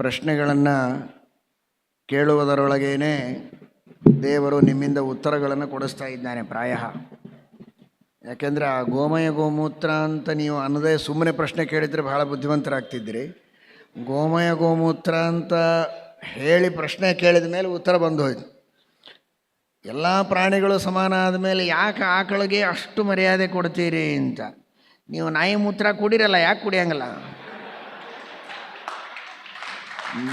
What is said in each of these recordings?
ಪ್ರಶ್ನೆಗಳನ್ನು ಕೇಳುವುದರೊಳಗೇನೆ ದೇವರು ನಿಮ್ಮಿಂದ ಉತ್ತರಗಳನ್ನು ಕೊಡಿಸ್ತಾ ಇದ್ದಾನೆ ಪ್ರಾಯ. ಯಾಕೆಂದರೆ ಆ ಗೋಮಯ ಗೋಮೂತ್ರ ಅಂತ ನೀವು ಅನ್ನದೇ ಸುಮ್ಮನೆ ಪ್ರಶ್ನೆ ಕೇಳಿದರೆ ಬಹಳ ಬುದ್ಧಿವಂತರಾಗ್ತಿದ್ದೀರಿ. ಗೋಮಯ ಗೋಮೂತ್ರ ಅಂತ ಹೇಳಿ ಪ್ರಶ್ನೆ ಕೇಳಿದ ಮೇಲೆ ಉತ್ತರ ಬಂದು ಹೋಯ್ತು. ಎಲ್ಲ ಪ್ರಾಣಿಗಳು ಸಮಾನ ಆದಮೇಲೆ ಯಾಕೆ ಆಕಳಿಗೆ ಅಷ್ಟು ಮರ್ಯಾದೆ ಕೊಡ್ತೀರಿ ಅಂತ. ನೀವು ನಾಯಿ ಮೂತ್ರ ಕುಡಿರಲ್ಲ, ಯಾಕೆ ಕುಡಿಯಂಗಲ್ಲ?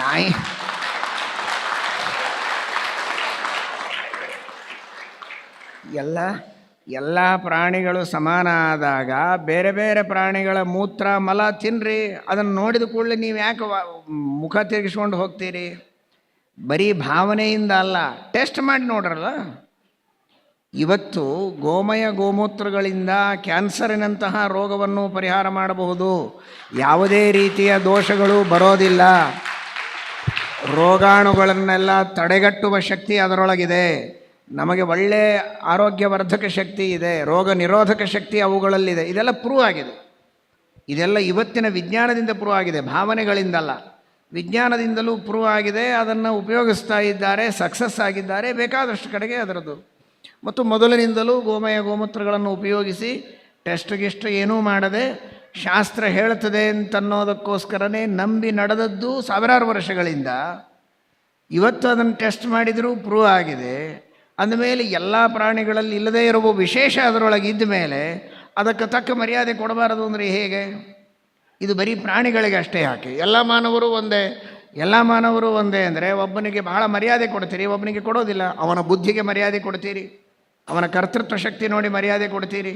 ನಾಯಿ ಎಲ್ಲ ಪ್ರಾಣಿಗಳು ಸಮಾನ ಆದಾಗ ಬೇರೆ ಬೇರೆ ಪ್ರಾಣಿಗಳ ಮೂತ್ರ ಮಲ ತಿನ್ನಿರಿ. ಅದನ್ನು ನೋಡಿದ ಕೂಡಲೇ ನೀವು ಯಾಕೆ ಮುಖ ತಿರುಗಿಸ್ಕೊಂಡು ಹೋಗ್ತೀರಿ? ಬರೀ ಭಾವನೆಯಿಂದ ಅಲ್ಲ, ಟೆಸ್ಟ್ ಮಾಡಿ ನೋಡ್ರಲ್ಲ. ಇವತ್ತು ಗೋಮಯ ಗೋಮೂತ್ರಗಳಿಂದ ಕ್ಯಾನ್ಸರಿನಂತಹ ರೋಗವನ್ನು ಪರಿಹಾರ ಮಾಡಬಹುದು. ಯಾವುದೇ ರೀತಿಯ ದೋಷಗಳು ಬರೋದಿಲ್ಲ. ರೋಗಾಣುಗಳನ್ನೆಲ್ಲ ತಡೆಗಟ್ಟುವ ಶಕ್ತಿ ಅದರೊಳಗಿದೆ. ನಮಗೆ ಒಳ್ಳೆಯ ಆರೋಗ್ಯವರ್ಧಕ ಶಕ್ತಿ ಇದೆ, ರೋಗ ನಿರೋಧಕ ಶಕ್ತಿ ಅವುಗಳಲ್ಲಿದೆ. ಇದೆಲ್ಲ ಪ್ರೂವ್ ಆಗಿದೆ. ಇದೆಲ್ಲ ಇವತ್ತಿನ ವಿಜ್ಞಾನದಿಂದ ಪ್ರೂವ್ ಆಗಿದೆ, ಭಾವನೆಗಳಿಂದಲ್ಲ. ವಿಜ್ಞಾನದಿಂದಲೂ ಪ್ರೂವ್ ಆಗಿದೆ. ಅದನ್ನು ಉಪಯೋಗಿಸ್ತಾ ಇದ್ದಾರೆ, ಸಕ್ಸಸ್ ಆಗಿದ್ದಾರೆ ಬೇಕಾದಷ್ಟು ಕಡೆಗೆ ಅದರದ್ದು. ಮತ್ತು ಮೊದಲಿನಿಂದಲೂ ಗೋಮಯ ಗೋಮೂತ್ರಗಳನ್ನು ಉಪಯೋಗಿಸಿ ಟೆಸ್ಟ್ ಗಿಸ್ಟ್ ಏನೂ ಮಾಡದೆ ಶಾಸ್ತ್ರ ಹೇಳ್ತದೆ ಅಂತನ್ನೋದಕ್ಕೋಸ್ಕರನೇ ನಂಬಿ ನಡೆದದ್ದು ಸಾವಿರಾರು ವರ್ಷಗಳಿಂದ. ಇವತ್ತು ಅದನ್ನು ಟೆಸ್ಟ್ ಮಾಡಿದರೂ ಪ್ರೂವ್ ಆಗಿದೆ. ಅಂದಮೇಲೆ ಎಲ್ಲ ಪ್ರಾಣಿಗಳಲ್ಲಿ ಇಲ್ಲದೇ ಇರುವ ವಿಶೇಷ ಅದರೊಳಗೆ ಇದ್ದ ಮೇಲೆ ಅದಕ್ಕೆ ತಕ್ಕ ಮರ್ಯಾದೆ ಕೊಡಬಾರದು ಅಂದರೆ ಹೇಗೆ? ಇದು ಬರೀ ಪ್ರಾಣಿಗಳಿಗೆ ಅಷ್ಟೇ ಯಾಕೆ? ಎಲ್ಲ ಮಾನವರು ಒಂದೇ ಅಂದರೆ ಒಬ್ಬನಿಗೆ ಬಹಳ ಮರ್ಯಾದೆ ಕೊಡ್ತೀರಿ, ಒಬ್ಬನಿಗೆ ಕೊಡೋದಿಲ್ಲ. ಅವನ ಬುದ್ಧಿಗೆ ಮರ್ಯಾದೆ ಕೊಡ್ತೀರಿ, ಅವನ ಕರ್ತೃತ್ವ ಶಕ್ತಿ ನೋಡಿ ಮರ್ಯಾದೆ ಕೊಡ್ತೀರಿ,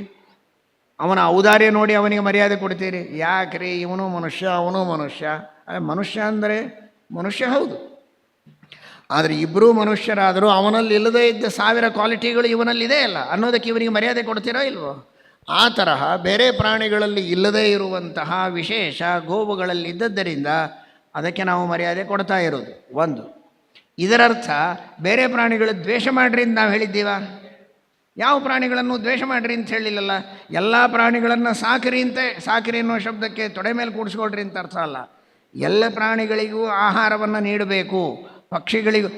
ಅವನ ಔದಾರ್ಯ ನೋಡಿ ಅವನಿಗೆ ಮರ್ಯಾದೆ ಕೊಡ್ತೀರಿ. ಯಾಕ್ರಿ? ಇವನು ಮನುಷ್ಯ, ಅವನು ಮನುಷ್ಯ. ಮನುಷ್ಯ ಅಂದರೆ ಮನುಷ್ಯ ಹೌದು, ಆದರೆ ಇಬ್ಬರೂ ಮನುಷ್ಯರಾದರೂ ಅವನಲ್ಲಿ ಇಲ್ಲದೇ ಇದ್ದ ಸಾವಿರ ಕ್ವಾಲಿಟಿಗಳು ಇವನಲ್ಲಿದೆ ಅಲ್ಲ ಅನ್ನೋದಕ್ಕೆ ಇವನಿಗೆ ಮರ್ಯಾದೆ ಕೊಡ್ತೀರೋ ಇಲ್ವೋ? ಆ ತರಹ ಬೇರೆ ಪ್ರಾಣಿಗಳಲ್ಲಿ ಇಲ್ಲದೇ ಇರುವಂತಹ ವಿಶೇಷ ಗೋವುಗಳಲ್ಲಿ ಇದ್ದದ್ದರಿಂದ ಅದಕ್ಕೆ ನಾವು ಮರ್ಯಾದೆ ಕೊಡ್ತಾ ಇರೋದು ಒಂದು. ಇದರರ್ಥ ಬೇರೆ ಪ್ರಾಣಿಗಳು ದ್ವೇಷ ಮಾಡಿರಿ ಅಂತ ನಾವು ಹೇಳಿದ್ದೀವ? ಯಾವ ಪ್ರಾಣಿಗಳನ್ನು ದ್ವೇಷ ಮಾಡಿರಿ ಅಂತ ಹೇಳಿಲ್ಲಲ್ಲ. ಎಲ್ಲ ಪ್ರಾಣಿಗಳನ್ನು ಸಾಕಿರಿ ಅನ್ನೋ ಶಬ್ದಕ್ಕೆ ತೊಡೆ ಮೇಲೆ ಕೂಡಿಸ್ಕೊಳ್ರಿ ಅಂತ ಅರ್ಥ ಅಲ್ಲ. ಎಲ್ಲ ಪ್ರಾಣಿಗಳಿಗೂ ಆಹಾರವನ್ನು ನೀಡಬೇಕು. ಪಕ್ಷಿಗಳಿಗೂ